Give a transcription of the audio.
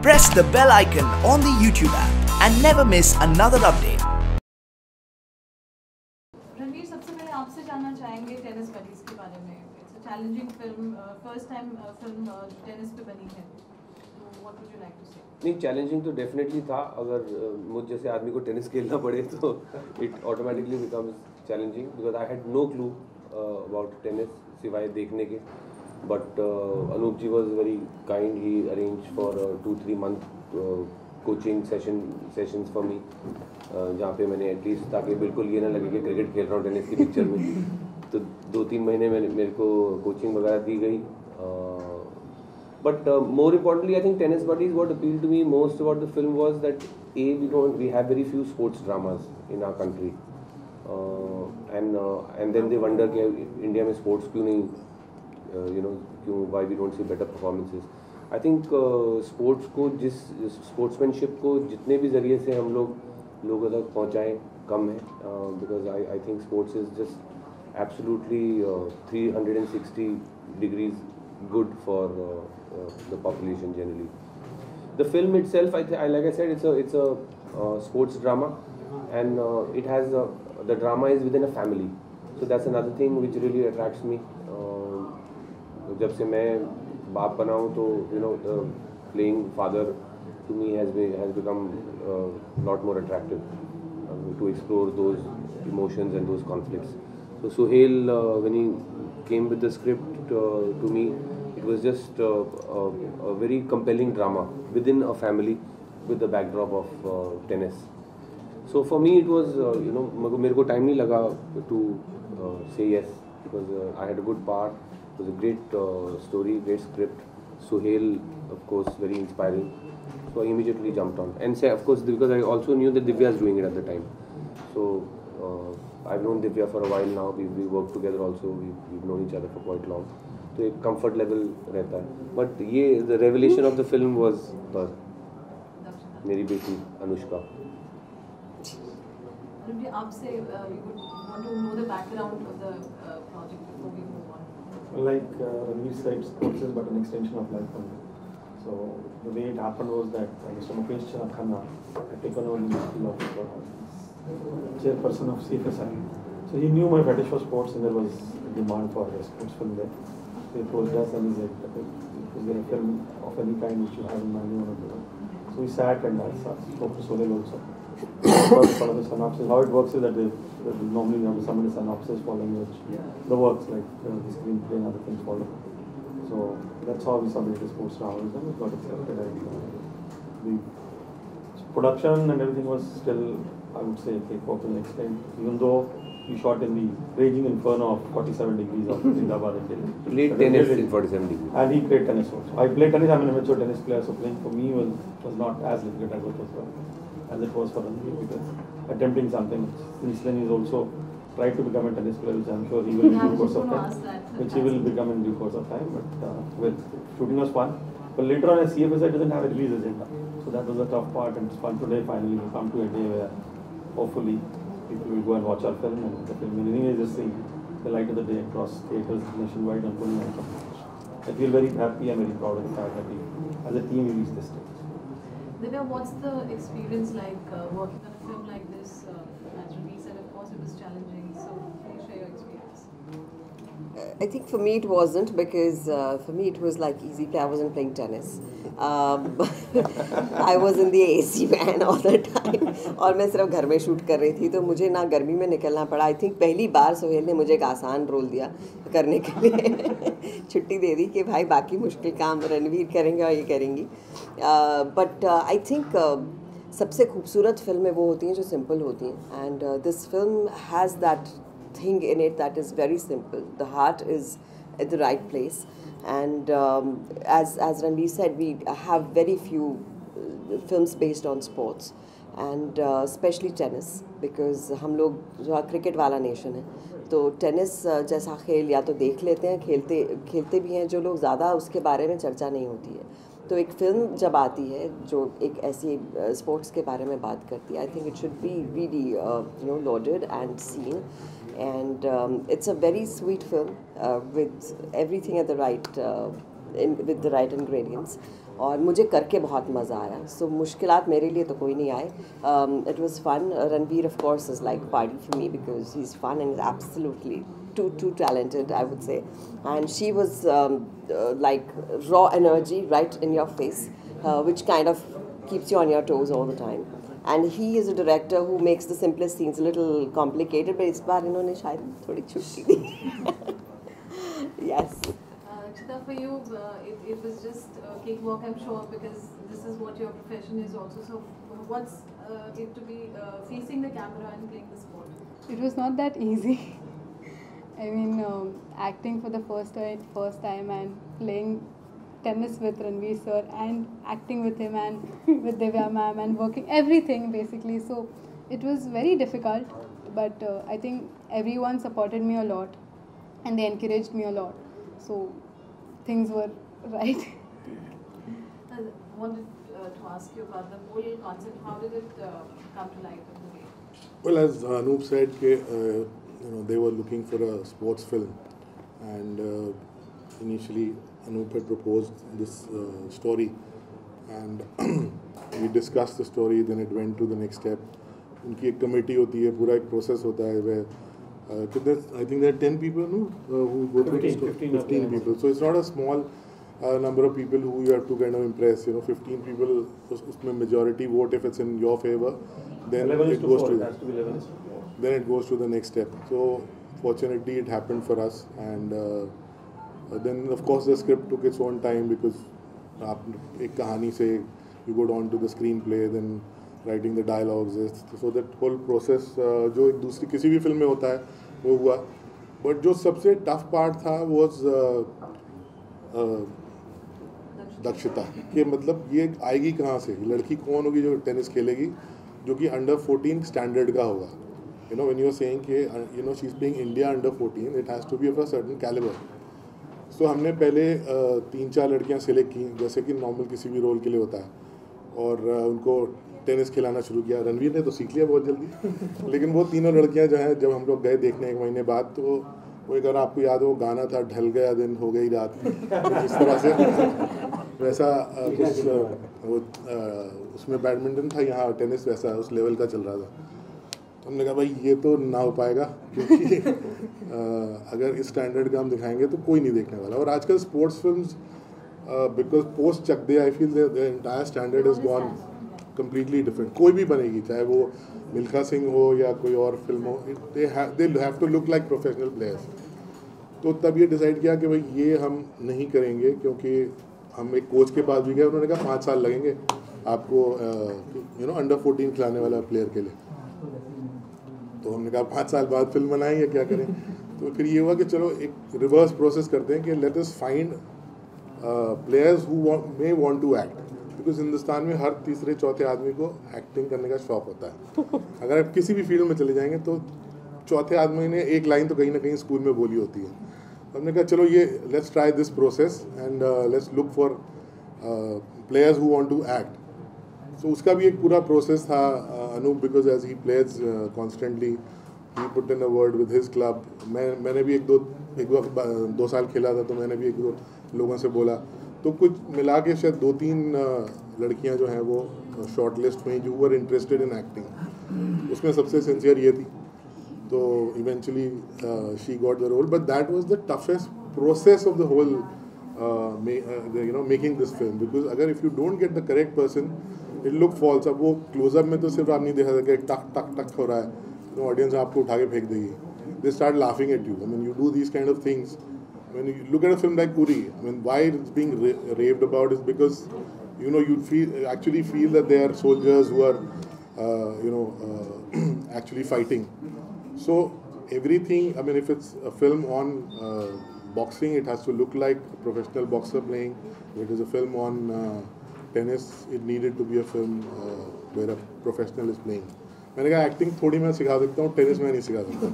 Press the bell icon on the YouTube app and never miss another update. Ranveer, सबसे पहले आपसे जानना चाहेंगे टेनिस बडीज के बारे में. It's a challenging film, first time film tennis पे बनी है. So what would you like to say? नहीं, चैलेंजिंग तो डेफिनेटली था. अगर मुझ जैसे आदमी को टेनिस खेलना पड़े तो it automatically becomes challenging because I had no clue about tennis सिवाय देखने के. But Anoop ji was very kind. He arrange for 2-3 month coaching sessions for me, जहाँ पे मैंने एटलीस्ट ताकि बिल्कुल ये ना लगे कि क्रिकेट खेल रहा हूँ टेनिस की पिक्चर में. तो 2-3 महीने मेरे को कोचिंग वगैरह दी गई. But more importantly, I think Tennis Buddies, what appealed to me most about the film was that we have very few sports dramas in our country, and then they wonder कि India में sports क्यों नहीं, why we don't see better performances. I think sports को sportsmanship को जितने भी ज़रिए से हम लोगों तक पहुँचाएं कम है, because I think sports is just absolutely 360 degrees good for the population generally. The film itself, like I said, it's a sports drama, and it has the drama is within a family, so that's another thing which really attracts me. जब से मैं बाप बना हूँ तो playing father to me has become lot more attractive to explore those emotions and those conflicts. So Suhail, when he came with the script to me, it was just a very compelling drama within a family with the backdrop of tennis. So for me it was, मेरे को time नहीं लगा to say yes, because I had a good part. It was a great story, great script. Suhail, of course, very inspiring. So I immediately jumped on. And of course, because I also knew that Divya is doing it at the time. So I've known Divya for a while now. We worked together also. We've known each other for quite long. तो एक comfort level रहता है. But ये the revelation of the film was मेरी बेटी अनुष्का. आपसे we would want to know the background of the project before we move on. Like Ranveer said, sports is but an extension of life for me. So the way it happened was that Mr. Mukesh Khanna had taken over the role of chairperson of CFSI. So he knew my fetish for sports, and there was a demand for a sports film there. He approached us and he said, "Is there a film of any kind which you have in mind you want to do?" So we sat and I spoke to Sohail also. Sort of the synopsis. How it works is that they normally have submit a synopsis following which the works like the screenplay and other things follow. So that's how we submitted the sports dramas and it got accepted. And the production and everything was still, I would say, cakewalk to an extent. Even though we shot in the raging inferno of 47 degrees of Hyderabad and Delhi. Played tennis in 47 degrees. And he played tennis also. I played tennis. I'm an amateur tennis player, so playing for me was not as difficult as it was for Ranveer, because attempting something since then he's also tried to become a tennis player, which I'm sure he will in due course of time. Which he will become in due course of time. But shooting was fun. But later on, CFSI doesn't have a release agenda, so that was the tough part. And it's fun today. Finally, we come to a day where hopefully people will go and watch our film, and the film will anyway just see the light of the day across theatres nationwide and pulling out. I feel very happy and very proud of the fact that we, as a team, we reached this stage. Divya, what's the experience like working on a film like this? As Ranveer said, of course it was challenging. So please share your experience. I think for me it wasn't, because for me it was like easy play. I wasn't playing tennis. I was in the AC van all the time. और मैं सिर्फ घर में shoot कर रही थी, तो मुझे ना गर्मी में निकलना पड़ा. आई थिंक पहली बार सोहेल ने मुझे एक आसान रोल दिया करने के लिए. छुट्टी दे दी कि भाई बाकी मुश्किल काम रणवीर करेंगे और ये करेंगी. बट आई थिंक सबसे खूबसूरत फिल्में वो होती हैं जो सिंपल होती हैं. And this film has that thing in it that is very simple. The heart is at the right place, and as Ranveer said, we have very few films based on sports, and especially tennis, because हम लोग जो cricket वाला nation है, तो tennis जैसा खेल या तो देख लेते हैं, खेलते भी हैं जो लोग, ज़्यादा उसके बारे में चर्चा नहीं होती है. तो एक फिल्म जब आती है जो एक ऐसी स्पोर्ट्स के बारे में बात करती है, I think it should be really lauded and seen. And it's a very sweet film with everything at the right with the right ingredients. और मुझे करके बहुत मज़ा आया. सो मुश्किलात मेरे लिए तो कोई नहीं आए. It was fun. Ranveer of course is like party for me because he is fun and absolutely too talented, I would say. And she was like raw energy right in your face, which kind of keeps you on your toes all the time. And he is a director who makes the simplest scenes a little complicated, but इस बार इन्होंने शायद थोड़ी छुट्टी दी. Yes. Chita, for you, it was just a cakewalk, I'm sure, because this is what your profession is also. So, what's it to be facing the camera and playing the sport? It was not that easy. I mean, acting for the first time and playing tennis with Ranveer sir and acting with him and with Divya ma'am and working everything basically. So it was very difficult, but I think everyone supported me a lot and they encouraged me a lot. So things were right. I wanted to ask you about the whole concept. How did it come to life in the way? Well, as Anoop said, they were looking for a sports film, and initially Anoop had proposed this story, and we discussed the story. Then it went to the next step. उनकी एक committee होती है, पूरा एक process होता है where I think there are 10 people who go through the story. 15 people. So it's not a small number of people who you have to kind of impress. 15 people. उसमें majority vote if it's in your favor, then it goes to the. Then it goes to the next step. So fortunately it happened for us, and then of course the script took its own time because आप एक कहानी से you go on to the screenplay, then writing the dialogues. So that whole process जो एक दूसरी किसी भी film में होता है वो हुआ. But जो सबसे tough part था was दक्षता कि मतलब ये आएगी कहाँ से, लड़की कौन होगी जो टेनिस खेलेगी जो कि अंडर 14 स्टैंडर्ड का होगा. When you're saying कि she's playing India under 14, it has to be of a certain caliber. So हमने पहले 3-4 लड़कियां सिलेक्ट की जैसे कि नॉर्मल किसी भी रोल के लिए होता है, और उनको टेनिस खिलाना शुरू किया. रणवीर ने तो सीख लिया बहुत जल्दी, लेकिन वो तीनों लड़कियां जो हैं जब हम लोग गए देखने 1 महीने बाद, तो वो एक, अगर आपको याद हो गाना था ढल गया दिन हो गई रात, जिस तरह से वैसा कुछ उसमें बैडमिंटन था, यहाँ टेनिस वैसा उस लेवल का चल रहा था. हमने कहा भाई ये तो ना हो पाएगा, क्योंकि अगर इस स्टैंडर्ड का हम दिखाएंगे तो कोई नहीं देखने वाला. और आजकल sports films because post Chak De I feel the entire standard is gone completely different. कोई भी बनेगी, चाहे वो मिल्खा सिंह हो या कोई और फिल्म हो, they have to look like professional players. तो तब ये डिसाइड किया कि भाई ये हम नहीं करेंगे, क्योंकि हम एक कोच के पास भी गए, उन्होंने कहा 5 साल लगेंगे आपको अंडर 14 खिलाने वाला प्लेयर के लिए. तो हमने कहा 5 साल बाद फिल्म बनाएं या क्या करें. तो फिर ये हुआ कि चलो एक रिवर्स प्रोसेस करते हैं कि let us find players who may want to act, because Hindustan में हर तीसरे चौथे आदमी को एक्टिंग करने का शौक होता है. अगर आप किसी भी फील्ड में चले जाएंगे तो चौथे आदमी ने एक लाइन तो कहीं ना कहीं स्कूल में बोली होती है. हमने कहा चलो ये let's try this process and let's look for players who want to act. So उसका भी एक पूरा प्रोसेस था. Anoop because as he plays constantly, he put in a word with his club. मैंने भी एक दो 2 साल खेला था, तो मैंने भी 1-2 लोगों से बोला. तो कुछ मिला के शायद 2-3 लड़कियां जो हैं वो शॉर्ट लिस्ट हुई जो वर इंटरेस्टेड इन एक्टिंग. उसमें सबसे सिंसियर ये थी. तो eventually she got the role, but that was the toughest process of the whole making this film, because अगर if you don't get the correct person it look false. अब वो close up में तो सिर्फ आप नहीं देखा था कि टक टक टक हो रहा है, तो ऑडियंस आपको उठा के फेंक देगी. They start laughing at you. I mean you do these kind of things. When you look at a film like Uri, I mean why it's being raved about is because you actually feel that they are soldiers who are actually fighting. So everything, I mean if it's a film on boxing, it has to look like a professional boxer playing. If it is a film on tennis, it needed to be a film where a professional is playing. मैंने कहा acting थोड़ी मैं सिखा सकता हूँ, tennis में नहीं सिखा सकता.